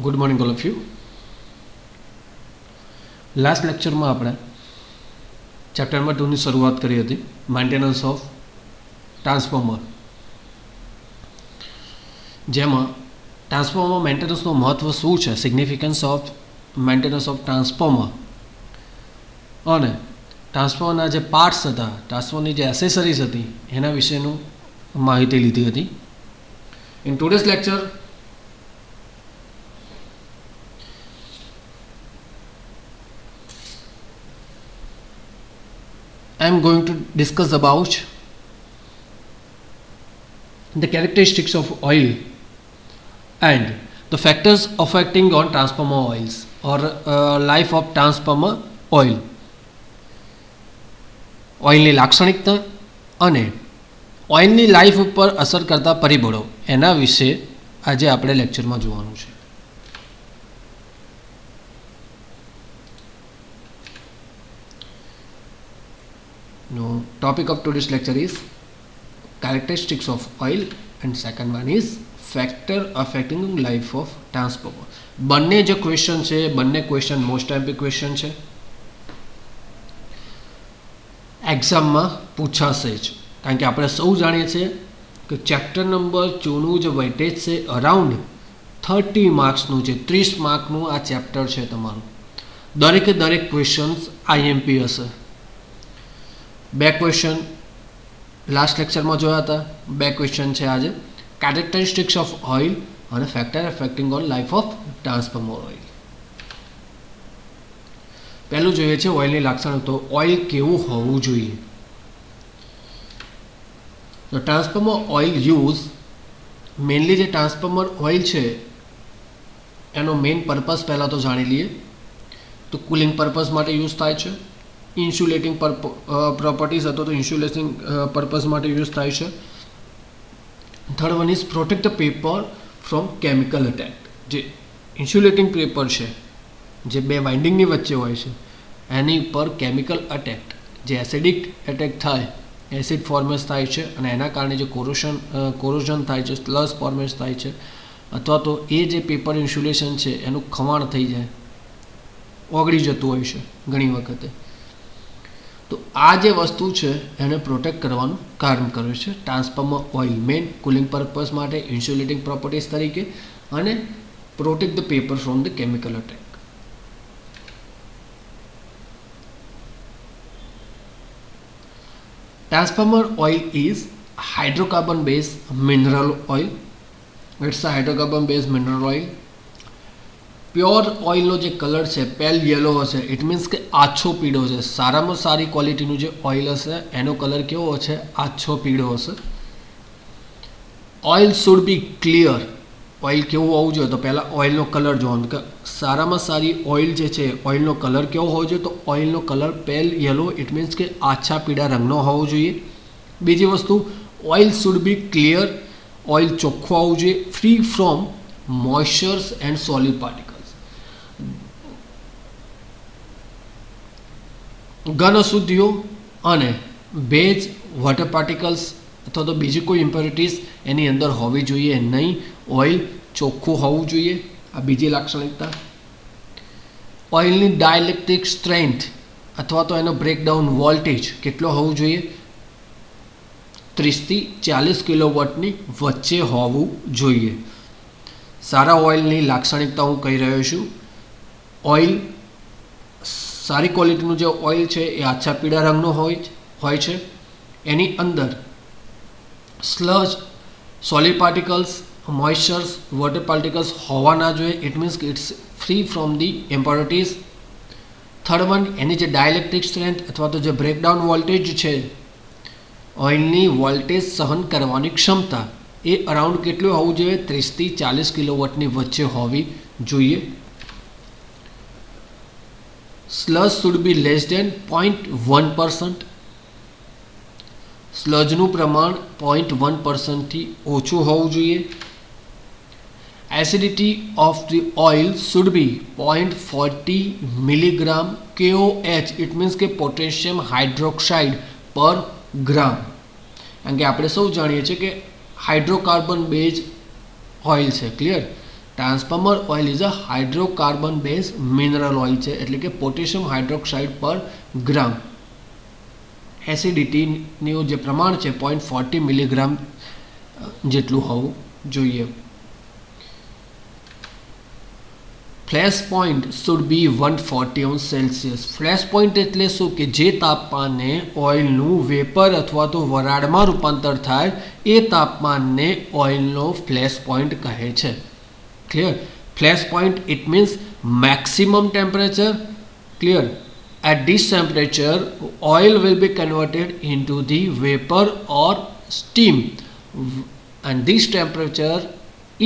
Good morning all of you. Last લેક્ચરમાં આપણે chapter number 2ની શરૂઆત કરી હતી, મેન્ટેનન્સ ઓફ ટ્રાન્સફોર્મર, જેમાં ટ્રાન્સફોર્મર મેન્ટેનન્સનું મહત્ત્વ શું છે, significance of maintenance of transformer અને ટ્રાન્સફોર્મરના જે પાર્ટ્સ હતા, ટ્રાન્સફોર્મરની જે એસેસરીઝ હતી એના વિશેનું માહિતી લીધી હતી. In today's lecture I am going to discuss about the characteristics of oil and the factors affecting on transformer oils or life of transformer oil. ઓઇલની લાક્ષણિકતા અને ઓઇલની લાઈફ ઉપર અસર કરતા પરિબળો એના વિશે આજે આપણે લેક્ચરમાં જોવાનું છે. No, topic of today's lecture is characteristics of oil and second one is factor affecting life of transformer. બંને જે ક્વેશ્ચન છે, બંને ક્વેશ્ચન મોસ્ટ ટાઈમ ક્વેશ્ચન છે, એક્ઝામમાં પૂછાશે જ. કારણ કે આપણે સૌ જાણીએ છીએ કે ચેપ્ટર નંબર 2નું જે વેઇટેજ છે અરાઉન્ડ 30 માર્ક્સનું છે, 30 માર્કનું આ ચેપ્ટર છે તમારું. દરેકે દરેક ક્વેશ્ચન્સ આઈએમપી હશે. બે ક્વેશ્ચન લાસ્ટ લેક્ચરમાં જોયા હતા, બે ક્વેશ્ચન છે આજે, કેરેક્ટરિસ્ટિક્સ ઓફ ઓઇલ અને factor affecting on life of transformer oil. પહેલું જોઈએ છે ઓઇલની લાક્ષણિકતા. ઓઇલ કેવું હોવું જોઈએ? તો ટ્રાન્સફોર્મર ઓઇલ યુઝ મેઇનલી જે ટ્રાન્સફોર્મર ઓઇલ છે એનો મેઇન પર્પઝ પહેલાં તો જાણી લઈએ. તો કુલિંગ પર્પઝ માટે યુઝ થાય છે, ઇન્સ્યુલેટિંગ પ્રોપર્ટીઝ હતો તો ઇન્સ્યુલેટિંગ પર્પઝ માટે યુઝ થાય છે. Third one is protect the paper from chemical attack. જે ઇન્સ્યુલેટિંગ પેપર છે જે બે વાઇન્ડિંગની વચ્ચે હોય છે એની ઉપર કેમિકલ અટેક, જે એસિડિક અટેક થાય, એસિડ ફોર્મેસ થાય છે અને એના કારણે જે કોરોઝન થાય છે, સ્લસ ફોર્મેસ થાય છે, અથવા તો એ જે પેપર ઇન્સ્યુલેશન છે એનું ખવાણ થઈ જાય, ઓગળી જતું હોય છે ઘણી વખતે. તો આ જે વસ્તુ છે એને પ્રોટેક્ટ કરવાનું કામ કરે છે transformer oil, main cooling purpose માટે, ઇન્સ્યુલેટિંગ પ્રોપર્ટીઝ તરીકે અને protect the paper from the chemical attack. Transformer oil is hydrocarbon base mineral oil. It's a hydrocarbon base mineral oil. Pure ઓઇલનો જે કલર છે પેલ યલો હશે, ઇટ મીન્સ કે આછો પીળો છે. સારામાં સારી ક્વોલિટીનું જે ઓઇલ હશે એનો કલર કેવો હશે? આછો પીળો હશે. Oil should be clear. Oil કેવું હોવું જોઈએ? તો પહેલાં ઓઇલનો કલર જોવાનો કે સારામાં સારી ઓઇલ જે છે ઓઇલનો કલર કેવો હોવો જોઈએ? તો ઓઇલનો colour pale yellow, it means કે આછા પીળા રંગનો હોવો જોઈએ. બીજી વસ્તુ, oil should be clear. Oil ચોખ્ખું હોવું જોઈએ, free from moistures and solid particles. ઘન અશુદ્ધિઓ અને ભેજ, વોટર પાર્ટિકલ્સ અથવા તો બીજી કોઈ ઇમ્પ્યોરિટીઝ એની અંદર હોવી જોઈએ નહીં. ઓઇલ ચોખ્ખું હોવું જોઈએ. આ બીજી લાક્ષણિકતા. ઓઇલની ડાયલેક્ટ્રિક સ્ટ્રેન્થ અથવા તો એનો બ્રેકડાઉન વોલ્ટેજ કેટલો હોવું જોઈએ? 30 થી 40 કિલોવોટની વચ્ચે હોવું જોઈએ. સારા ઓઇલની લાક્ષણિકતા હું કહી રહ્યો છું. ઓઇલ, સારી ક્વોલિટીનું જે ઓઇલ છે એ આછા પીળા રંગનો હોય છે. એની અંદર sludge, solid particles, moistures, water particles હોવા ના જોઈએ. ઇટ મીન્સ કે it's free from the impurities. Third one, એની જે ડાયલેક્ટ્રિક સ્ટ્રેન્થ અથવા તો જે બ્રેકડાઉન વોલ્ટેજ છે, ઓઇલની વોલ્ટેજ સહન કરવાની ક્ષમતા એ અરાઉન્ડ કેટલું હોવું જોઈએ? 30 થી 40 કિલોવોટની વચ્ચે હોવી જોઈએ. Sludge should be less than 0.1%. સ્લજનું પ્રમાણ 0.1% થી ઓછું હોવું જોઈએ. Acidity of the oil should be 0.40 milligram KOH, it means કે પોટેશિયમ હાઇડ્રોક્સાઇડ પર ગ્રામ. કારણ કે આપણે સૌ જાણીએ છીએ કે હાઇડ્રોકાર્બન બેઝ ઓઇલ છે, clear. Transformer oil is a hydrocarbon base mineral oil છે, એટલે કે પોટેશિયમ હાઇડ્રોક્સાઇડ પર ગ્રામ એસિડિટીનું જે પ્રમાણ છે 0.40 મિલીગ્રામ જેટલું હોવું જોઈએ. Flash point should be 140°C. Flash point એટલે શું કે જે તાપમાને ઓઇલનું વેપર અથવા તો વરાળમાં રૂપાંતર થાય એ તાપમાનને ઓઇલનો ફ્લેશ પોઈન્ટ કહે છે. Clear? Flash point it means maximum temperature. Clear? At this temperature, oil will be converted into the vapor or steam, and this temperature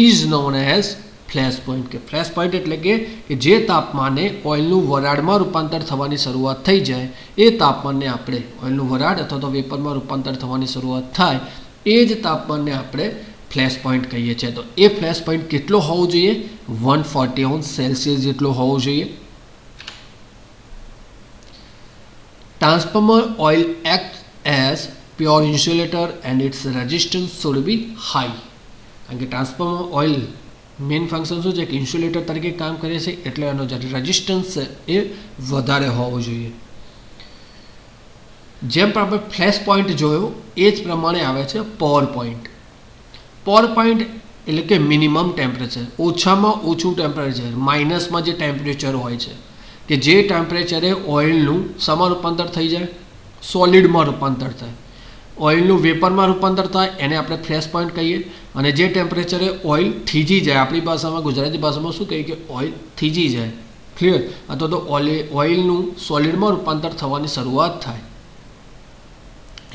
is known as flash point. કે flash point એટલે કે જે તાપમાને ઓઇલનું વરાળમાં રૂપાંતર થવાની શરૂઆત થઈ જાય એ તાપમાનને આપણે ઓઇલનું વરાળ અથવા તો વેપરમાં રૂપાંતર થવાની શરૂઆત થાય એ જ તાપમાનને આપણે ફ્લેશ પોઈન્ટ કહીએ છીએ. તો એ ફ્લેશ પોઈન્ટ કેટલો હોવો જોઈએ? 140°C જેટલો હોવો જોઈએ. Transformer oil acts as pure insulator and its resistance should be high. કારણ કે ટ્રાન્સફોર્મર ઓઇલ મેઇન ફંક્શન શું છે કે ઇન્સ્યુલેટર તરીકે કામ કરે છે, એટલે એનો જે રેઝિસ્ટન્સ છે એ વધારે હોવો જોઈએ. જેમ આપણે ફ્લેશ પોઈન્ટ જોયો એ જ પ્રમાણે આવે છે પાવર પોઈન્ટ. પાવર પોઈન્ટ એટલે કે મિનિમમ ટેમ્પરેચર, ઓછામાં ઓછું ટેમ્પરેચર, માઇનસમાં જે ટેમ્પરેચર હોય છે કે જે ટેમ્પરેચરે ઓઇલનું શામાં રૂપાંતર થઈ જાય? સોલિડમાં રૂપાંતર થાય. ઓઇલનું વેપરમાં રૂપાંતર થાય એને આપણે ફ્લેશ પોઈન્ટ કહીએ. અને જે ટેમ્પરેચરે ઓઇલ થીજી જાય, આપણી ભાષામાં ગુજરાતી ભાષામાં શું કહીએ કે ઓઇલ થીજી જાય. ક્લિયર? અથવા તો ઓઇલનું સોલિડમાં રૂપાંતર થવાની શરૂઆત થાય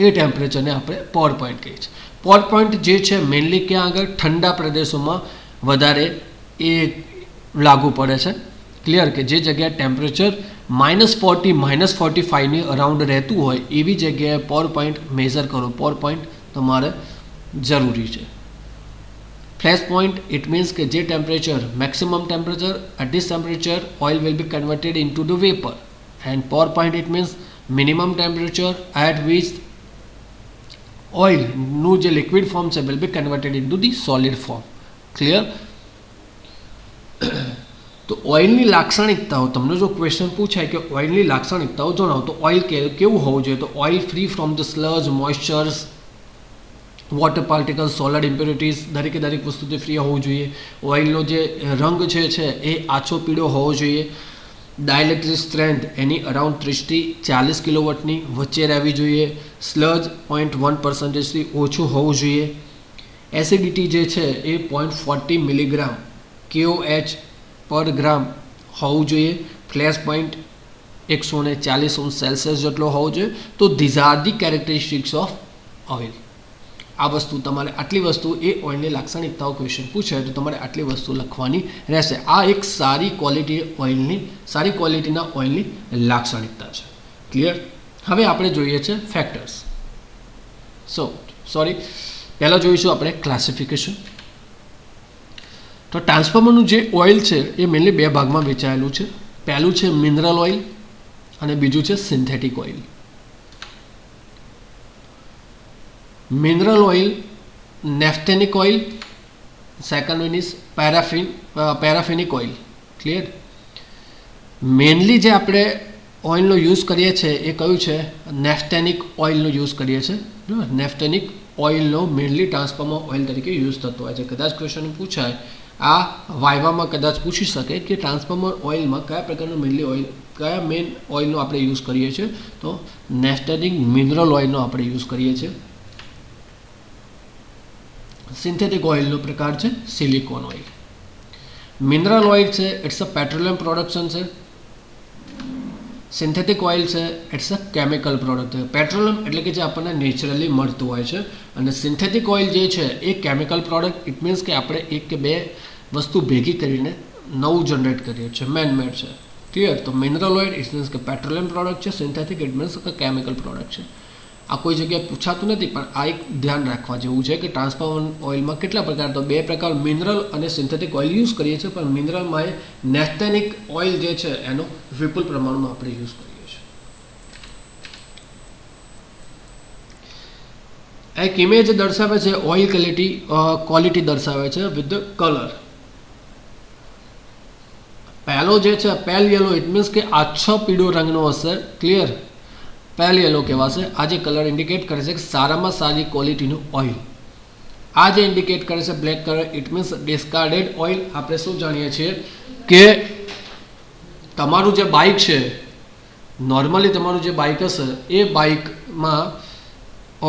એ ટેમ્પરેચરને આપણે પાવર પોઈન્ટ કહીએ છીએ. પાવર પોઈન્ટ જે છે મેઇનલી ક્યાં આગળ? ઠંડા પ્રદેશોમાં વધારે એ લાગુ પડે છે. ક્લિયર? કે જે જગ્યાએ ટેમ્પરેચર -40 -45ની અરાઉન્ડ રહેતું હોય એવી જગ્યાએ પાવર પોઈન્ટ મેઝર કરો. પાવર પોઈન્ટ તમારે જરૂરી છે. ફ્લેશ પોઈન્ટ ઇટ મીન્સ કે જે temperature maximum temperature, at this temperature oil will be converted into the vapour, and power point it means minimum temperature at which ઓઇલનું જે liquid form છે will be converted into the solid form. Clear? તો ઓઇલની લાક્ષણિકતાઓ, તમને જો question પૂછાય કે ઓઇલની લાક્ષણિકતાઓ જણાવો તો ઓઇલ કેવું હોવું જોઈએ? તો oil free from the sludge, moistures, water particles, solid impurities, દરેકે દરેક વસ્તુથી ફ્રી હોવું જોઈએ. ઓઇલનો જે રંગ છે એ આછો પીળો હોવો જોઈએ. ડાયલેક્ટ્રિક સ્ટ્રેન્થ એની અરાઉન્ડ 30 થી 40 કિલોવોટની વચ્ચે રહેવી જોઈએ. સ્લજ 0.1%થી ઓછું હોવું જોઈએ. એસિડિટી જે છે એ 0.40 મિલીગ્રામ KOH પર ગ્રામ હોવું જોઈએ. ફ્લેશ પોઈન્ટ 140°C જેટલો હોવો જોઈએ. તો these are the characteristics of oil. આ વસ્તુ તમારે આટલી વસ્તુ એ ઓઇલની લાક્ષણિકતાઓ ક્વેશ્ચન પૂછે તો તમારે આટલી વસ્તુ લખવાની રહેશે. આ એક સારી ક્વોલિટીના ઓઇલની લાક્ષણિકતા છે. ક્લિયર? હવે આપણે જોઈએ છે ફેક્ટર્સ. પહેલાં જોઈશું આપણે ક્લાસિફિકેશન. તો ટ્રાન્સફોર્મરનું જે ઓઇલ છે એ મેઇનલી બે ભાગમાં વેચાયેલું છે. પહેલું છે મિનરલ ઓઇલ અને બીજું છે synthetic oil. Mineral oil, naphthenic oil, second one is paraffinic oil. Clear? Mainly જે આપણે ઓઇલનો યુઝ કરીએ છીએ એ કયું છે? નેફ્થેનિક ઓઇલનો યુઝ કરીએ છીએ. બરાબર? નેફ્થેનિક ઓઇલનો મેઇનલી ટ્રાન્સફોર્મર ઓઇલ તરીકે યુઝ થતો હોય છે. કદાચ ક્વેશ્ચન પૂછાય, આ વાયવામાં કદાચ પૂછી શકે કે ટ્રાન્સફોર્મર ઓઇલમાં કયા પ્રકારનું મેઇનલી ઓઇલ, કયા મેઇન ઓઇલનો આપણે યુઝ કરીએ છીએ? તો નેફ્થેનિક મિનરલ ઓઇલનો આપણે યુઝ કરીએ છીએ. સિન્થેટિક ઓઇલનો પ્રકાર છે સિલિકોન ઓઇલ. મિનરલ ઓઇલ છે ઇટ્સ અ પેટ્રોલિયમ પ્રોડક્શન છે. સિન્થેટિક ઓઇલ છે ઇટ્સ અ કેમિકલ પ્રોડક્ટ છે. પેટ્રોલિયમ એટલે કે જે આપણને નેચરલી મળતું હોય છે, અને સિન્થેટિક ઓઇલ જે છે એ કેમિકલ પ્રોડક્ટ. ઇટ મીન્સ કે આપણે એક કે બે વસ્તુ ભેગી કરીને નવું જનરેટ કરીએ છીએ, મેનમેડ છે. ક્લિયર? તો મિનરલ ઓઇલ ઇટ મીન્સ કે પેટ્રોલિયમ પ્રોડક્ટ છે. સિન્થેટિક ઇટ મીન્સ કે કેમિકલ પ્રોડક્ટ છે. આ કોઈ જગ્યાએ પૂછાતું નથી, પણ આ એક ધ્યાન રાખવા જેવું છે કે ટ્રાન્સફોર્મર ઓઇલમાં કેટલા પ્રકાર? તો બે પ્રકાર મિનરલ અને સિન્થેટિક ઓઇલ યુઝ કરીએ છીએ, પણ મિનરલમાં એ નેફ્થેનિક ઓઇલ જે છે એનો વિપુલ પ્રમાણમાં આપણે યુઝ કરીએ છીએ. એક ઇમેજ દર્શાવે છે ઓઇલ ક્વોલિટી દર્શાવે છે વિથ ધ કલર. પહેલો જે છે પેલ યલો, ઇટ મીન્સ કે આછો પીળો રંગનો હશે. ક્લિયર? પેલ યલો કહેવાશે. આ જે કલર ઇન્ડિકેટ કરે છે કે સારામાં સારી ક્વોલિટીનું ઓઇલ. આ જે ઇન્ડિકેટ કરે છે black colour, it means discarded oil. આપણે શું જાણીએ છીએ કે તમારું જે બાઇક છે, નોર્મલી તમારું જે બાઇક હશે એ બાઇકમાં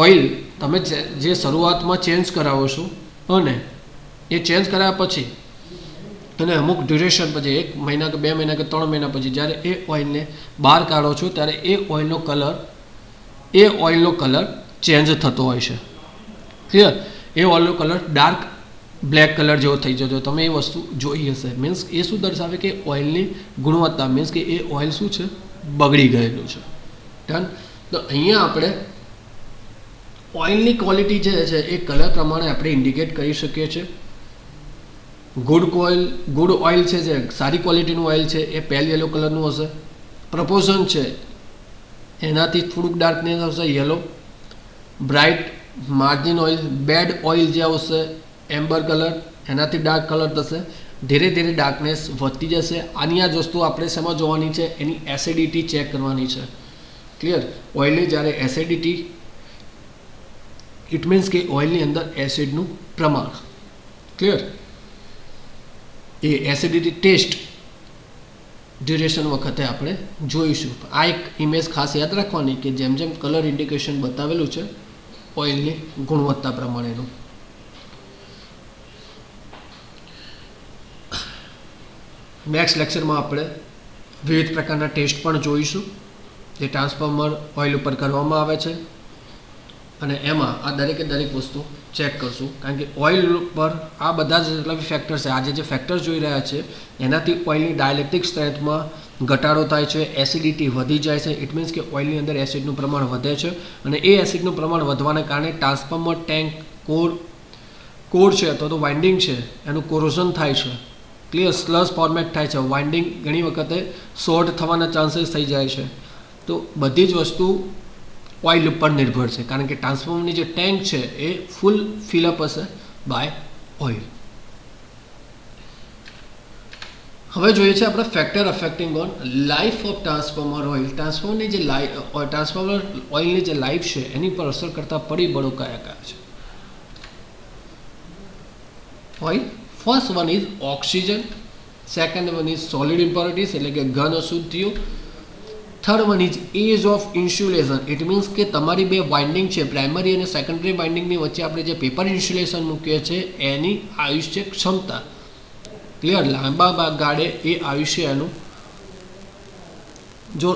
ઓઇલ તમે જે શરૂઆતમાં ચેન્જ કરાવો છો અને એ ચેન્જ કરાવ્યા પછી અને અમુક ડ્યુરેશન પછી 1 મહિના કે 2 મહિના કે 3 મહિના પછી જ્યારે એ ઓઇલને બહાર કાઢો છો ત્યારે એ ઓઇલનો કલર ચેન્જ થતો હોય છે. ક્લિયર? એ ઓઇલનો કલર ડાર્ક બ્લેક કલર જેવો થઈ જતો. તમે એ વસ્તુ જોઈ હશે. મીન્સ એ શું દર્શાવે કે ઓઇલની ગુણવત્તા, મીન્સ કે એ ઓઇલ શું છે, બગડી ગયેલું છે. ડન? તો અહીંયા આપણે ઓઇલની ક્વોલિટી જે છે એ કલર પ્રમાણે આપણે ઇન્ડિકેટ કરી શકીએ છીએ. ગુડ ઓઇલ છે, જે સારી ક્વોલિટીનું ઓઇલ છે એ પેલ યલો કલરનું હશે. પ્રપોઝન છે એનાથી થોડુંક ડાર્કનેસ આવશે yellow. Bright margin oil, bad oil જે આવશે એમ્બર કલર, એનાથી ડાર્ક કલર થશે. ધીરે ધીરે ડાર્કનેસ વધતી જશે. આની આ જ વસ્તુ આપણે શેમાં જોવાની છે? એની એસિડિટી ચેક કરવાની છે. ક્લિયર? ઓઇલની જ્યારે એસિડિટી, ઇટ મીન્સ કે ઓઇલની અંદર એસિડનું પ્રમાણ. ક્લિયર? એ એસિડિટી ટેસ્ટ ડ્યુરેશન વખતે આપણે જોઈશું. આ એક ઇમેજ ખાસ યાદ રાખવાની કે જેમ જેમ કલર ઇન્ડિકેશન બતાવેલું છે ઓઇલની ગુણવત્તા પ્રમાણેનું. નેક્સ્ટ લેક્ચરમાં આપણે વિવિધ પ્રકારના ટેસ્ટ પણ જોઈશું જે ટ્રાન્સફોર્મર ઓઇલ ઉપર કરવામાં આવે છે અને એમાં આ દરેકે દરેક વસ્તુ ચેક કરશું. કારણ કે ઓઇલ પર આ બધા જ જેટલા બી ફેક્ટર્સ છે, આજે જે ફેક્ટર્સ જોઈ રહ્યા છે એનાથી ઓઇલની ડાયલેક્ટ્રિક સ્ટ્રેન્થમાં ઘટાડો થાય છે, એસિડિટી વધી જાય છે. ઇટ મીન્સ કે ઓઇલની અંદર એસિડનું પ્રમાણ વધે છે અને એ એસિડનું પ્રમાણ વધવાને કારણે ટ્રાન્સફોર્મર ટેન્ક કોર છે અથવા તો વાઇન્ડિંગ છે એનું કોરોઝન થાય છે. ક્લિયર? સ્લસ ફોર્મેટ થાય છે. વાઇન્ડિંગ ઘણી વખતે શોર્ટ થવાના ચાન્સીસ થઈ જાય છે. તો બધી જ વસ્તુ ઓઇલ ઉપર નિર્ભર છે કારણ કે ટ્રાન્સફોર્મરની જે ટેન્ક છે એ ફૂલ ફિલઅપ હશે બાય ઓઇલ. હવે જોઈએ છે આપણે factor affecting on life of transformer oil. Transformer ઓઇલની જે લાઈફ છે એની પર અસર કરતા પરિબળો કયા કયા છે? Oil, first one is oxygen, second one is solid impurities એટલે કે ઘન અશુદ્ધિઓ, third one is age of insulation. It means કે તમારી બે વાઇન્ડિંગ છે, પ્રાઇમરી અને સેકન્ડરી વાઇન્ડિંગની વચ્ચે આપણે જે પેપર ઇન્સ્યુલેશન મૂકીએ છીએ એની આયુષ્ય ક્ષમતા. ક્લિયર? લાંબા ગાળે એ આયુષ્ય એનું જો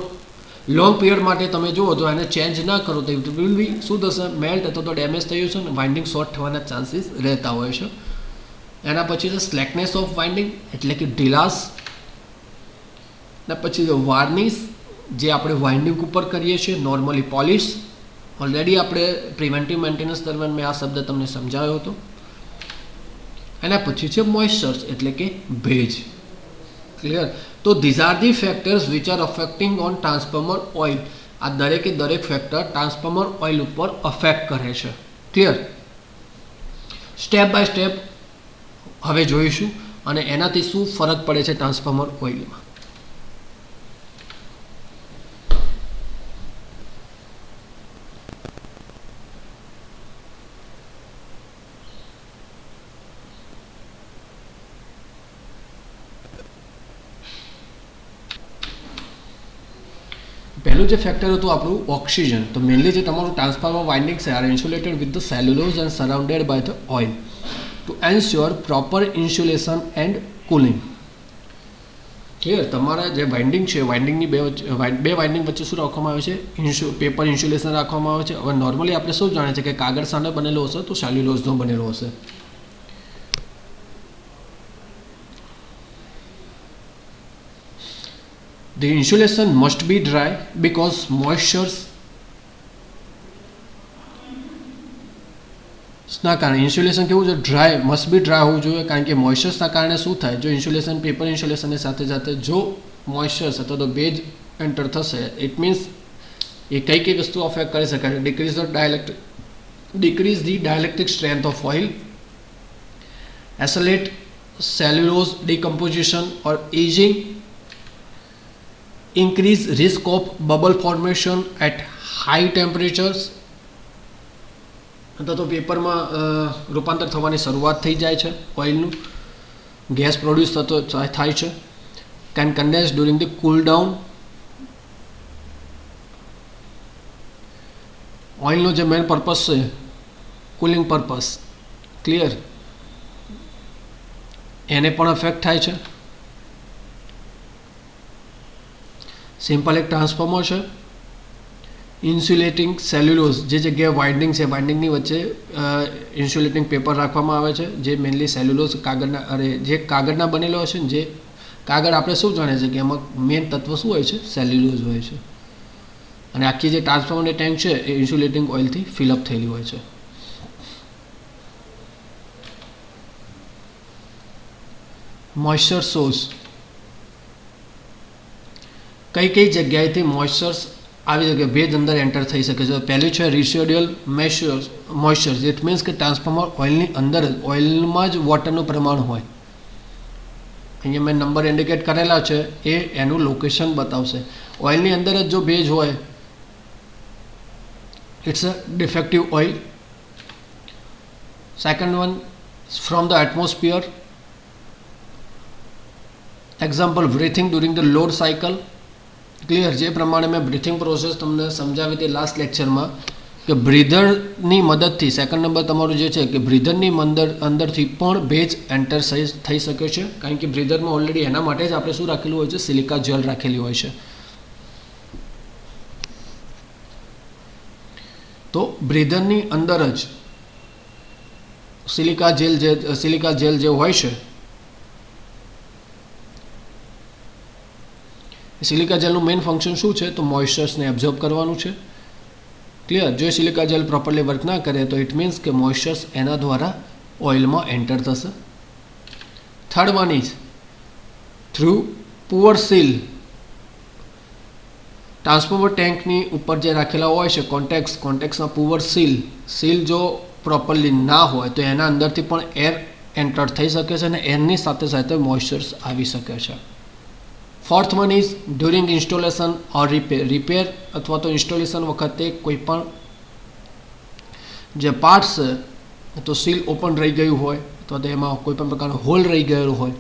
લોંગ પીરિયડ માટે તમે જુઓ તો એને ચેન્જ ના કરો તો ઇટ વિલ બી શું થશે? મેલ્ટ અથવા તો ડેમેજ થયું છે અને વાઇન્ડિંગ શોર્ટ થવાના ચાન્સીસ રહેતા હોય છે. એના પછી છે સ્લેકનેસ ઓફ વાઇન્ડિંગ એટલે કે ઢીલાસ. ને પછી વાર્નિશ જે આપણે વાઇન્ડિંગ ઉપર કરીએ છીએ, નોર્મલી પોલિશ. ઓલરેડી આપણે પ્રિવેન્ટિવ મેન્ટેનન્સ દરમિયાન મેં આ શબ્દ તમને સમજાવ્યો હતો. એના પછી છે મોઇસ્ચર એટલે કે ભેજ. ક્લિયર? તો these are the factors which are affecting on transformer oil. આ દરેકે દરેક ફેક્ટર ટ્રાન્સફોર્મર ઓઇલ ઉપર અફેક્ટ કરે છે. ક્લિયર? સ્ટેપ બાય સ્ટેપ હવે જોઈશું અને એનાથી શું ફરક પડે છે ટ્રાન્સફોર્મર ઓઇલમાં. પહેલું જે ફેક્ટર હતું આપણું ઓક્સિજન. તો મેનલી જે તમારું ટ્રાન્સફોર્મર વાઇન્ડિંગ છે are insulated with the cellulose and surrounded by the oil to ensure proper insulation and cooling. Clear? તમારા જે વાઇન્ડિંગ છે, વાઇન્ડિંગની બે વાઇન્ડિંગ વચ્ચે શું રાખવામાં આવે છે? પેપર ઇન્સ્યુલેશન રાખવામાં આવે છે. હવે નોર્મલી આપણે શું જાણીએ છીએ કે કાગળ સામે બનેલો હશે તો સેલ્યુલોઝનો બનેલો હશે. The insulation must be dry because moistures ના કારણે ઇન્સ્યુલેશન કેવું છે? ડ્રાય, મસ્ટ બી ડ્રાય હોવું જોઈએ કારણ કે મોઇસ્ચર્સના કારણે શું થાય? જો ઇન્સ્યુલેશન પેપર ઇન્સ્યુલેશનની સાથે સાથે જો મોઇસ્ચર્સ અથવા તો ભેજ એન્ટર થશે, ઇટ મીન્સ એ કઈ વસ્તુ અફેક્ટ કરી શકાય? Decrease the dielectric strength of oil, accelerate cellulose decomposition or aging, increase risk of bubble formation at high temperatures, તો પેપરમાં રૂપાંતર થવાની શરૂઆત થઈ જાય છે, ઓઇલનું ગેસ પ્રોડ્યુસ થતો થાય છે. Can condense during the cool down. ઓઇલનો જે મેઇન પર્પસ છે કુલિંગ પર્પસ, ક્લિયર, એને પણ અફેક્ટ થાય છે. સિમ્પલ એક ટ્રાન્સફોર્મર છે. ઇન્સ્યુલેટિંગ સેલ્યુલોઝ, જે જગ્યાએ વાઇન્ડિંગ છે વાઇન્ડિંગની વચ્ચે ઇન્સ્યુલેટિંગ પેપર રાખવામાં આવે છે, જે મેઇનલી સેલ્યુલોઝ કાગળના જે કાગળના બનેલો હશે ને, જે કાગળ આપણે શું જાણીએ છીએ કે એમાં મેઇન તત્વ શું હોય છે, સેલ્યુલોઝ હોય છે. અને આખી જે ટ્રાન્સફોર્મરની ટેન્ક છે એ ઇન્સ્યુલેટિંગ ઓઇલથી ફિલઅપ થયેલી હોય છે. મોઇસ્ચર સોર્સ, કઈ કઈ જગ્યાએથી મોઇસ્ચર્સ આવી શકે, ભેજ અંદર એન્ટર થઈ શકે છે. પહેલું છે રેસિડ્યુઅલ મોઇસ્ચર. ઇટ મીન્સ કે ટ્રાન્સફોર્મર ઓઇલની અંદર જ, ઓઇલમાં જ વોટરનું પ્રમાણ હોય. અહીંયા મેં નંબર ઇન્ડિકેટ કરેલા છે એ એનું લોકેશન બતાવશે. ઓઇલની અંદર જ જો ભેજ હોય, it's a defective oil. Second one, from the atmosphere. Example, breathing during the load cycle. Clear, જે પ્રમાણે મેં બ્રીથિંગ પ્રોસેસ તમને સમજાવી હતી લાસ્ટ લેક્ચરમાં, કે બ્રીધરની મદદથી, સેકન્ડ નંબર તમારું જે છે કે બ્રીધરની અંદરથી પણ ભેજ એન્ટર થઈ શકે છે. કારણ કે બ્રીધરમાં ઓલરેડી એના માટે જ આપણે શું રાખેલું હોય છે, સિલિકા જેલ રાખેલી હોય છે. તો બ્રીધરની અંદર જ સિલિકા જેલ જે હોય છે, સિલિકા જેલનું મેઇન ફંક્શન શું છે, તો મોઇસ્ચર્સને એબ્ઝોર્બ કરવાનું છે. ક્લિયર, જો સિલિકા જેલ પ્રોપરલી વર્ક ના કરે તો ઇટ મીન્સ કે મોઇસ્ચર્સ એના દ્વારા ઓઇલમાં એન્ટર થશે. Third one is through poor seal. Transformer ટેન્કની ઉપર જે રાખેલા હોય છે કોન્ટેક્સના પુઅર સીલ જો પ્રોપરલી ના હોય તો એના અંદરથી પણ એર એન્ટર થઈ શકે છે અને એરની સાથે સાથે મોઇસ્ચર્સ આવી શકે છે. Fourth one is during installation or repair અથવા તો ઇન્સ્ટોલેશન વખતે કોઈ પણ જે પાર્ટ્સ છે તો સીલ ઓપન રહી ગયું હોય અથવા તો એમાં કોઈ પણ પ્રકારનો હોલ રહી ગયેલો હોય,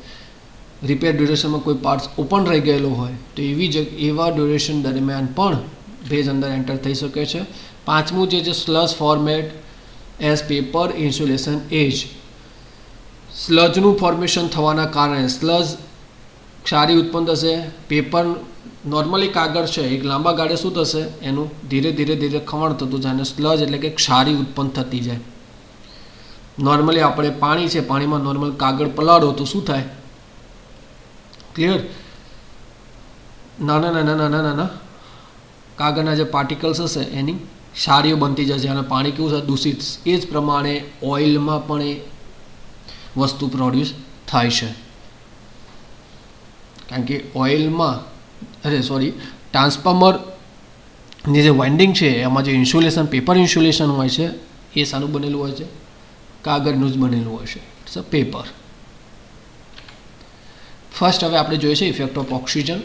રિપેર ડ્યુરેશનમાં કોઈ પાર્ટ્સ ઓપન રહી ગયેલો હોય તો એવા ડ્યુરેશન દરમિયાન પણ ભેજ અંદર એન્ટર થઈ શકે છે. પાંચમું જે છે sludge format as paper insulation age. સ્લજનું ફોર્મેશન થવાના કારણે સ્લજ ક્ષારી ઉત્પન્ન થશે. પેપર નોર્મલી કાગળ છે, એક લાંબા ગાળે શું થશે, એનું ધીરે ધીરે ખમણ થતું જાય અને સ્લજ એટલે કે ક્ષારી ઉત્પન્ન થતી જાય. નોર્મલી આપણે પાણી છે, પાણીમાં નોર્મલ કાગળ પલાળો તો શું થાય, ક્લિયર, નાના કાગળના જે પાર્ટિકલ્સ હશે એની ક્ષારીઓ બનતી જશે અને પાણી કેવું છે, દૂષિત. એ જ પ્રમાણે ઓઇલમાં પણ એ વસ્તુ પ્રોડ્યુસ થાય છે. કારણ કે ઓઇલમાં ટ્રાન્સફોર્મરની જે વાઇન્ડિંગ છે એમાં જે ઇન્સ્યુલેશન, પેપર ઇન્સ્યુલેશન હોય છે એ શાનું બનેલું હોય છે, કાગળનું જ બનેલું હોય છે. It's a paper. ફર્સ્ટ હવે આપણે જોઈએ છે ઇફેક્ટ ઓફ ઓક્સિજન.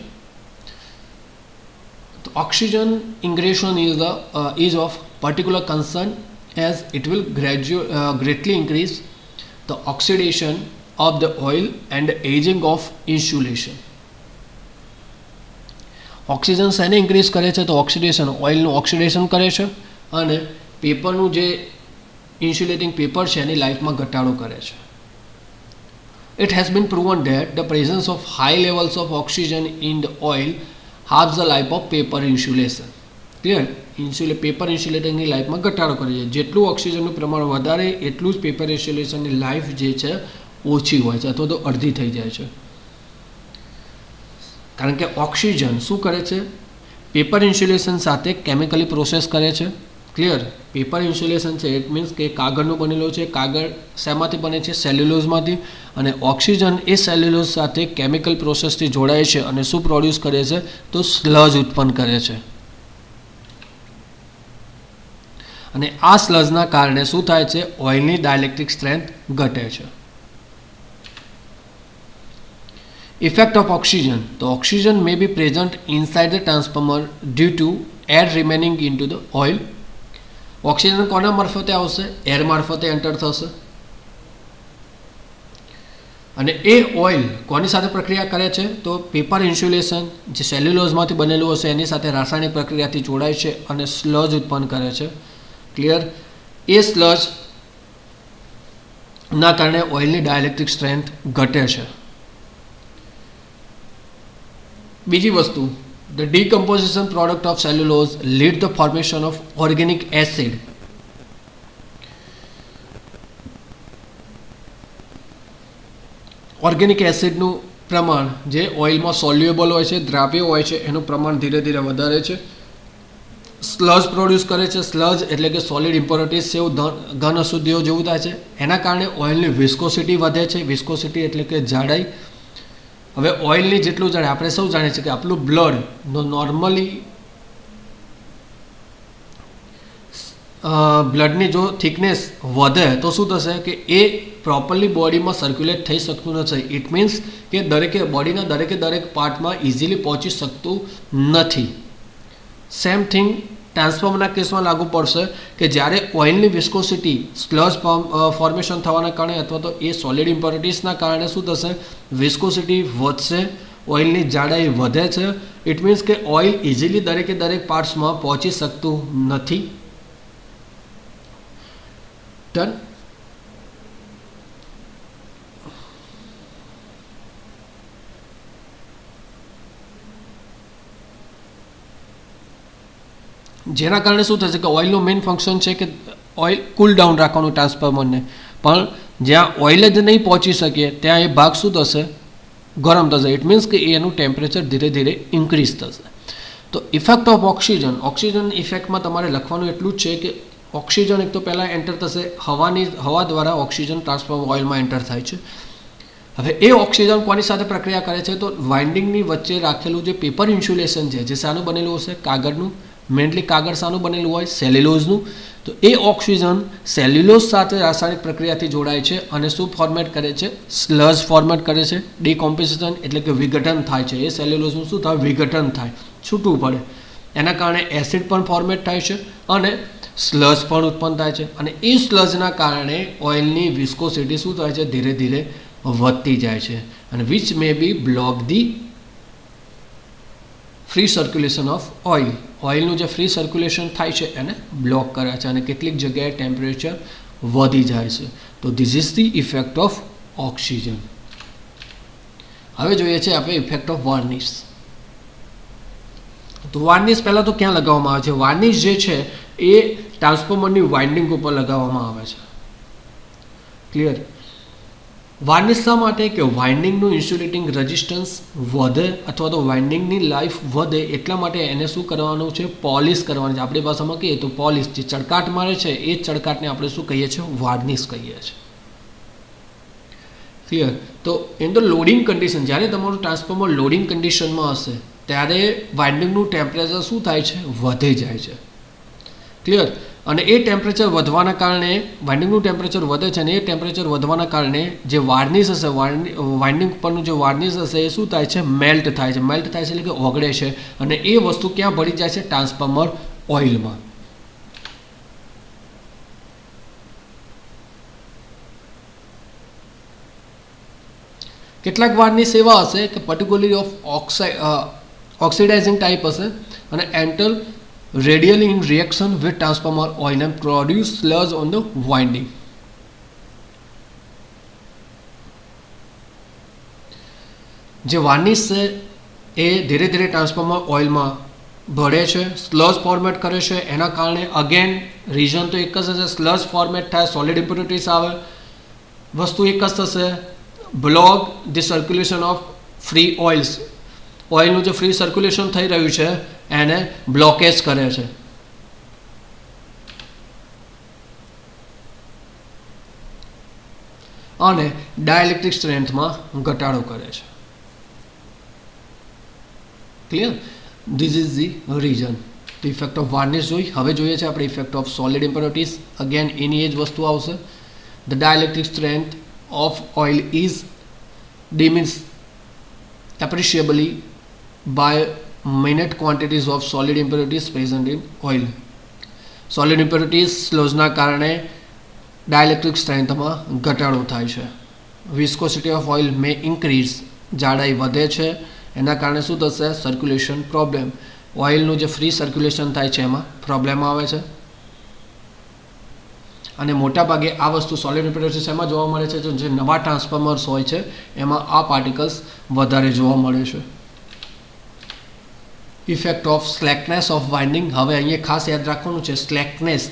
તો oxygen ingression is of particular concern as it will greatly increase the oxidation of the oil and the aging of insulation. ઓક્સિજન શેને ઇન્ક્રીઝ કરે છે, તો ઓક્સિડેશન, ઓઇલનું ઓક્સિડેશન કરે છે અને પેપરનું જે ઇન્સ્યુલેટિંગ પેપર છે એની લાઈફમાં ઘટાડો કરે છે. It has been proven that the presence of high levels of oxygen in the oil halves the life of paper insulation. Clear, paper ઇન્સ્યુલેટિંગની લાઈફમાં ઘટાડો કરે છે. જેટલું ઓક્સિજનનું પ્રમાણ વધારે એટલું જ પેપર ઇન્સ્યુલેશનની લાઈફ જે છે ઓછી હોય છે અથવા તો અડધી થઈ જાય છે. કારણ કે ઓક્સિજન શું કરે છે, પેપર ઇન્સ્યુલેશન સાથે કેમિકલી પ્રોસેસ કરે છે. ક્લિયર, પેપર ઇન્સ્યુલેશન છે ઇટ મીન્સ કે કાગળનું બનેલું છે. કાગળ શેમાંથી બને છે, સેલ્યુલોઝમાંથી. અને ઓક્સિજન એ સેલ્યુલોઝ સાથે કેમિકલ પ્રોસેસથી જોડાય છે અને શું પ્રોડ્યુસ કરે છે, તો સ્લજ ઉત્પન્ન કરે છે. અને આ સ્લજના કારણે શું થાય છે, ઓઇલની ડાયલેક્ટ્રિક સ્ટ્રેન્થ ઘટે છે. ઇફેક્ટ ઓફ ઓક્સિજન, તો oxygen may be present inside the transformer due to air remaining in to the oil. Oxygen કોના મારફતે આવશે? એર મારફતે એન્ટર થશે. અને એ ઓઇલ કોની સાથે પ્રક્રિયા કરે છે? તો પેપર ઇન્સ્યુલેશન જે સેલ્યુલોઝમાંથી બનેલું હશે એની સાથે રાસાયણિક પ્રક્રિયાથી જોડાય છે અને સ્લજ ઉત્પન્ન કરે છે. ક્લિયર? એ સ્લજ ના કારણે ઓઇલની ડાયલેક્ટ્રિક સ્ટ્રેન્થ ઘટે છે. બીજી વસ્તુ, the decomposition product of cellulose lead the formation of organic acid. Organic એસિડનું પ્રમાણ જે ઓઇલમાં સોલ્યુએબલ હોય છે, દ્રાવ્ય હોય છે, એનું પ્રમાણ ધીરે ધીરે વધારે છે. સ્લજ પ્રોડ્યુસ કરે છે. સ્લજ એટલે કે સોલિડ ઇમ્પ્યોરિટીઝ જેવું ઘન અશુદ્ધિઓ જેવું થાય છે. એના કારણે ઓઇલની વિસ્કોસિટી વધે છે. વિસ્કોસિટી એટલે કે જાડાઈ. હવે ઓઇલની જેટલું જાડે, આપણે સૌ જાણીએ છીએ કે આપણું બ્લડ નોર્મલી બ્લડની જો થિકનેસ વધે તો શું થશે કે એ પ્રોપરલી બોડીમાં સર્ક્યુલેટ થઈ શકતું નથી. ઇટ મીન્સ કે બોડીના દરેક પાર્ટમાં ઇઝીલી પહોંચી શકતું નથી. સેમ થિંગ ટ્રાન્સફોર્મરના કેસમાં લાગુ પડશે કે જ્યારે ઓઇલની વિસ્કોસિટી સ્લજ ફોર્મેશન થવાના કારણે અથવા તો એ સોલિડ ઇમ્પ્યોરિટીઝના કારણે શું થશે? વિસ્કોસિટી વધશે, ઓઇલની જાડાઈ વધે છે. ઇટ મીન્સ કે ઓઇલ ઇઝીલી દરેક પાર્ટ્સમાં પહોંચી શકતું નથી. ડન. જેના કારણે શું થશે કે ઓઇલનું મેઇન ફંક્શન છે કે ઓઇલ કુલ ડાઉન રાખવાનું ટ્રાન્સફોર્મરને, પણ જ્યાં ઓઇલ જ નહીં પહોંચી શકે ત્યાં એ ભાગ શું થશે? ગરમ થશે. ઇટ મીન્સ કે એનું ટેમ્પરેચર ધીરે ધીરે ઇન્ક્રીઝ થશે. તો ઇફેક્ટ ઓફ ઓક્સિજન, ઓક્સિજન ઇફેક્ટમાં તમારે લખવાનું એટલું જ છે કે ઓક્સિજન એક તો પહેલાં એન્ટર થશે, હવા દ્વારા ઓક્સિજન ટ્રાન્સફોર્મર ઓઇલમાં એન્ટર થાય છે. હવે એ ઓક્સિજન કોની સાથે પ્રક્રિયા કરે છે? તો વાઇન્ડિંગની વચ્ચે રાખેલું જે પેપર ઇન્સ્યુલેશન છે, જે શાનું બનેલું હશે? કાગળનું. મેઇનલી કાગળ શાનું બનેલું હોય? સેલ્યુલોઝનું. તો એ ઓક્સિજન સેલ્યુલોઝ સાથે રાસાયણિક પ્રક્રિયાથી જોડાય છે અને શું ફોર્મેટ કરે છે? સ્લજ ફોર્મેટ કરે છે. ડીકોમ્પોઝિશન એટલે કે વિઘટન થાય છે. એ સેલ્યુલોઝનું શું થાય? વિઘટન થાય, છૂટું પડે. એના કારણે એસિડ પણ ફોર્મેટ થાય છે અને સ્લજ પણ ઉત્પન્ન થાય છે. અને એ સ્લજના કારણે ઓઇલની વિસ્કોસિટી શું થાય છે? ધીરે ધીરે વધતી જાય છે. અને which may be block the free circulation of oil. ઓઇલનું જે ફ્રી સર્ક્યુલેશન થાય છે એને બ્લોક કરે છે અને કેટલીક જગ્યાએ ટેમ્પરેચર વધી જાય છે. તો this is the effect of oxygen. હવે જોઈએ છે આપણે ઇફેક્ટ ઓફ વાર્નિશ. તો વાર્નિશ પહેલાં તો ક્યાં લગાવવામાં આવે છે? વાર્નિશ જે છે એ ટ્રાન્સફોર્મરની વાઇન્ડિંગ ઉપર લગાવવામાં આવે છે. ક્લિયર? વાર્નિશ શા માટે? કે વાઇન્ડિંગનું ઇન્સ્યુલેટિંગ રેઝિસ્ટન્સ વધે અથવા તો વાઇન્ડિંગની લાઈફ વધે એટલા માટે એને શું કરવાનું છે? પોલિશ કરવાની છે. આપણી ભાષામાં કહીએ તો પોલિશ. જે ચળકાટ મારે છે એ ચળકાટને આપણે શું કહીએ છીએ? વાર્નિશ કહીએ છીએ. ક્લિયર? તો ઇન ધ લોડિંગ કન્ડિશન, જ્યારે તમારું ટ્રાન્સફોર્મર લોડિંગ કન્ડિશનમાં હશે ત્યારે વાઇન્ડિંગનું ટેમ્પરેચર શું થાય છે? વધી જાય છે. ક્લિયર? અને એ ટેમ્પરેચર વધવાના કારણે વાઇન્ડિંગનું ટેમ્પરેચર વધે છે અને એ ટેમ્પરેચર વધવાના કારણે જે વાર્નિશ હશે, વાઇન્ડિંગ પરનું જે વાર્નિશ હશે એ શું થાય છે? મેલ્ટ થાય છે. મેલ્ટ થાય છે એટલે કે ઓગળે છે અને એ વસ્તુ ક્યાં ભળી જાય છે? ટ્રાન્સફોર્મર ઓઇલમાં. કેટલાક વાર્નિશ એવા હશે કે પર્ટિક્યુલરલી ઓફ ઓક્સિડાઇઝિંગ ટાઈપ હશે અને enter radially in reaction with transformer oil and produce sludge on the winding. જે વાર્નિશ છે એ ધીરે ધીરે ટ્રાન્સફોર્મર ઓઇલમાં ભળે છે, સ્લજ ફોર્મેટ કરે છે. એના કારણે અગેન રીઝન તો એક જ હશે, સ્લજ ફોર્મેટ થાય, સોલિડ ઇમ્પ્યોરિટીઝ આવે. વસ્તુ એક જ થશે, block the circulation of free oils. ઓઇલનું જે ફ્રી સર્ક્યુલેશન થઈ રહ્યું છે એને બ્લોકેજ કરે છે. અને ડાયલેક્ટ્રિક સ્ટ્રેન્થમાં ઘટાડો કરે છે. Clear? This is the reason. તો ઇફેક્ટ ઓફ વાર્નિશ જોઈ. હવે જોઈએ છે આપણે ઇફેક્ટ ઓફ સોલિડ ઇમ્પ્યોરિટીઝ. અગેન એની એ જ વસ્તુ આવશે. The dielectric strength of oil is appreciably by minute quantities of solid impurities present in oil. Solid impurities લોઝના કારણે ડાયલેક્ટ્રિક સ્ટ્રેન્થમાં ઘટાડો થાય છે. Viscosity of oil may increase, જાડાઈ વધે છે, એના કારણે શું થશે? Circulation problem. ઓઇલનું જે ફ્રી સર્ક્યુલેશન થાય છે એમાં પ્રોબ્લેમ આવે છે. અને મોટાભાગે આ વસ્તુ સોલિડ ઇમ્પ્યોરિટીઝ એમાં જોવા મળે છે જે નવા ટ્રાન્સફોર્મર્સ હોય છે એમાં આ પાર્ટિકલ્સ વધારે જોવા મળે છે. Effect of slackness of winding. હવે અહીંયા ખાસ યાદ રાખવાનું છે સ્લેકનેસ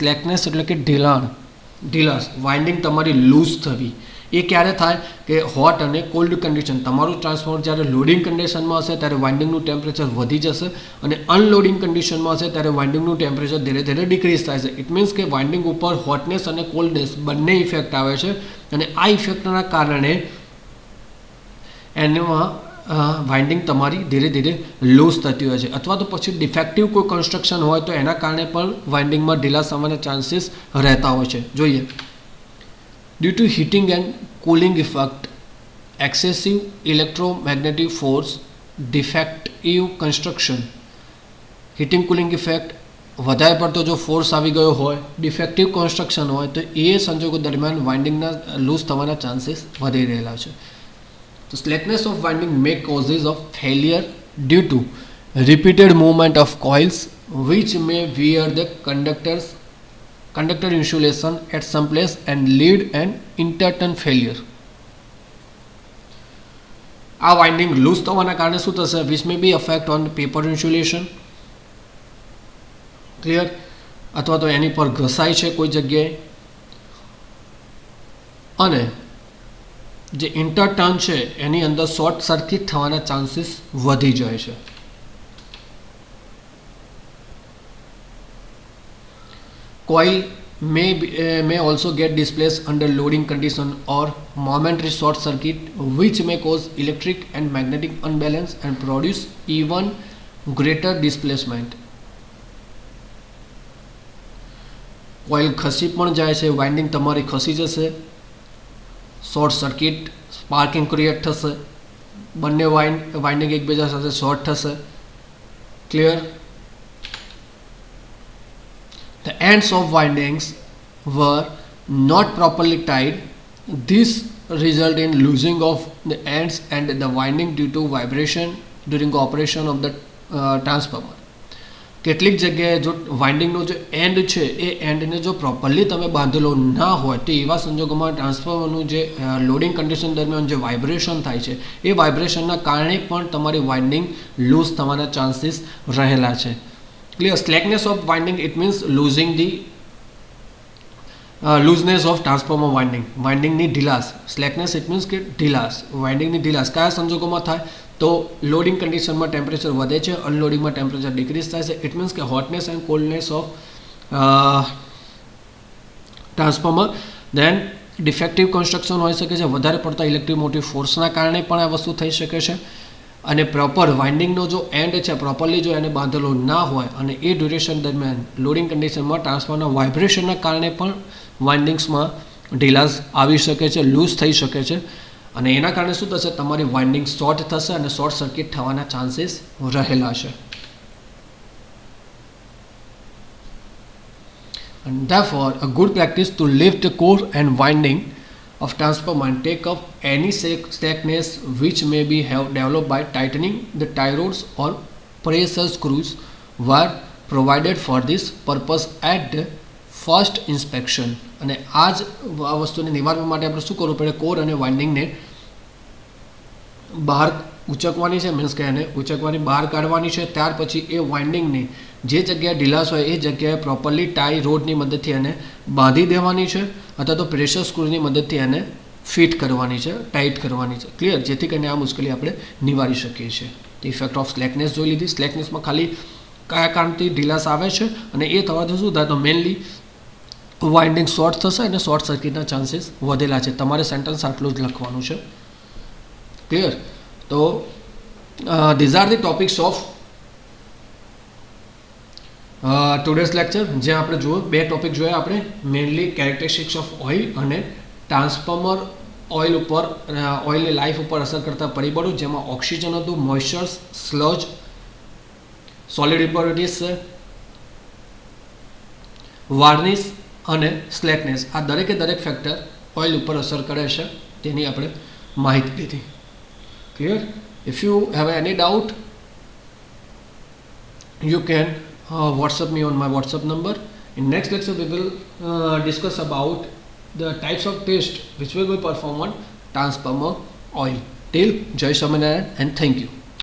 એટલે કે ઢીલાસ. વાઇન્ડિંગ તમારી લૂઝ થવી એ ક્યારે થાય કે હોટ અને કોલ્ડ કન્ડિશન. તમારું ટ્રાન્સફોર્મર જ્યારે લોડિંગ કન્ડિશનમાં હશે ત્યારે વાઇન્ડિંગનું ટેમ્પરેચર વધી જશે અને અનલોડિંગ કન્ડિશનમાં હશે ત્યારે વાઇન્ડિંગનું ટેમ્પરેચર ધીરે ધીરે ડિક્રીઝ થાય છે. ઇટ મીન્સ કે વાઇન્ડિંગ ઉપર હોટનેસ અને કોલ્ડનેસ બંને ઇફેક્ટ આવે છે અને આ ઇફેક્ટના કારણે એમાં વાઇન્ડિંગ તમારી ધીરે ધીરે લૂઝ થતી હોય છે. અથવા તો પછી ડિફેક્ટિવ કોઈ કન્સ્ટ્રક્શન હોય તો એના કારણે પણ વાઇન્ડિંગમાં ઢીલા થવાના ચાન્સીસ રહેતા હોય છે. જોઈએ, due to heating and cooling effect, excessive electromagnetic force, defective construction. Heating cooling effect, વધારે પડતો જો ફોર્સ આવી ગયો હોય, ડિફેક્ટિવ કન્સ્ટ્રક્શન હોય તો એ સંજોગો દરમિયાન વાઇન્ડિંગના લૂઝ થવાના ચાન્સીસ વધી રહેલા છે. The slackness of winding may causes of failure due to repeated movement of coils which may wear the conductor insulation at some place and lead an interturn failure. આ winding loose થવાના કારણે શું થશે? which may be effect on paper insulation. Clear? અથવા તો એની પર ઘસાય છે કોઈ જગ્યાએ અને જે ઇન્ટરટર્ન છે એની અંદર શોર્ટ સર્કિટ થવાના ચાન્સીસ વધી જાય છે. Coil may also get displaced under loading condition or momentary short circuit which may cause electric and magnetic unbalance and produce even greater displacement. Coil ખસી પણ જાય છે, વાઇન્ડિંગ તમારી ખસી જશે, શોર્ટ સર્કિટ સ્પાર્કિંગ ક્રિએટ થશે, બંને વાઇન્ડિંગ એકબીજા સાથે શોર્ટ થશે. Clear? The ends of windings were not properly tied. This result in losing of the ends and the winding due to vibration during operation of the transformer. કેટલીક જગ્યાએ જો વાઇન્ડિંગનો જે and છે એ એન્ડને જો પ્રોપરલી તમે બાંધેલો ના હોય તો એવા સંજોગોમાં ટ્રાન્સફોર્મરનું જે લોડિંગ કન્ડિશન દરમિયાન જે વાઇબ્રેશન થાય છે એ વાઇબ્રેશનના કારણે પણ તમારી વાઇન્ડિંગ લૂઝ થવાના ચાન્સીસ રહેલા છે. Clear? Slackness of winding it means loosing the looseness of transformer વાઇન્ડિંગની ઢીલાસ. સ્લેકનેસ ઇટ મીન્સ કે ઢીલાસ, વાઇન્ડિંગની ઢીલાસ કયા સંજોગોમાં થાય? તો લોડિંગ કન્ડિશનમાં ટેમ્પરેચર વધે છે, અનલોડિંગમાં ટેમ્પરેચર ડિક્રીઝ થાય છે. ઇટ મીન્સ કે hotness and coldness of transformer. Then defective construction હોઈ શકે છે, વધારે પડતા ઇલેક્ટ્રિક મોટિવ ફોર્સના કારણે પણ આ વસ્તુ થઈ શકે છે. અને પ્રોપર વાઇન્ડિંગનો જો એન્ડ છે પ્રોપરલી જો એને બાંધેલો ના હોય અને એ ડ્યુરેશન દરમિયાન લોડિંગ કન્ડિશનમાં ટ્રાન્સફોર્મરના વાઇબ્રેશનના કારણે પણ વાઇન્ડિંગ્સમાં ઢીલાસ આવી શકે છે, લૂઝ થઈ શકે છે અને એના કારણે શું થશે? તમારી વાઇન્ડિંગ શોર્ટ થશે અને શોર્ટ સર્કિટ થવાના ચાન્સીસ રહેલા છે. And therefore, a good practice to lift the core and winding of transformer and take up any slackness which may be developed by tightening the tie rods or pressure screws were provided for this purpose at the first inspection. અને આ વસ્તુને નિવારવા માટે આપણે શું કરવું પડે? Core અને વાઇન્ડિંગને બહાર ઉચકવાની છે, મીન્સ કે એને ઉચકવાની બહાર કાઢવાની છે. ત્યાર પછી એ વાઇન્ડિંગની જે જગ્યાએ ઢીલાસ હોય એ જગ્યાએ પ્રોપરલી ટાઈ રોડની મદદથી એને બાંધી દેવાની છે અથવા તો પ્રેશર સ્ક્રૂની મદદથી એને ફિટ કરવાની છે, ટાઈટ કરવાની છે. ક્લિયર? જેથી કરીને આ મુશ્કેલી આપણે નિવારી શકીએ છીએ. ઇફેક્ટ ઓફ સ્લેકનેસ જોઈ લીધી. સ્લેકનેસમાં ખાલી કયા કારણથી ઢીલાસ આવે છે અને એ થવાથી શું થાય? તો મેઇનલી વાઇન્ડિંગ શોર્ટ થશે અને શોર્ટ સર્કિટના ચાન્સીસ વધેલા છે. તમારે સેન્ટેન્સ આટલું જ લખવાનું છે. ક્લિયર? તો these are the topics of today's lecture. જે આપણે જુઓ બે ટોપિક જોયા આપણે, મેઇનલી કેરેક્ટરિસ્ટિક્સ ઓફ ઓઇલ અને ટ્રાન્સફોર્મર ઓઇલની લાઈફ ઉપર અસર કરતા પરિબળો, જેમાં ઓક્સિજન હતું, મોઇસ્ચર, સ્લજ, સોલિડ ઇમ્પ્યોરિટીઝ છે, વાર્નિશ અને સ્લેકનેસ. આ દરેકે દરેક ફેક્ટર ઓઇલ ઉપર અસર કરે છે, તેની આપણે માહિતી લીધી. Clear? If you have any doubt, you can WhatsApp me on my WhatsApp number. In next lecture we will discuss about the types of test which will be performed on transformer oil. Till Jai Swaminarayan and thank you.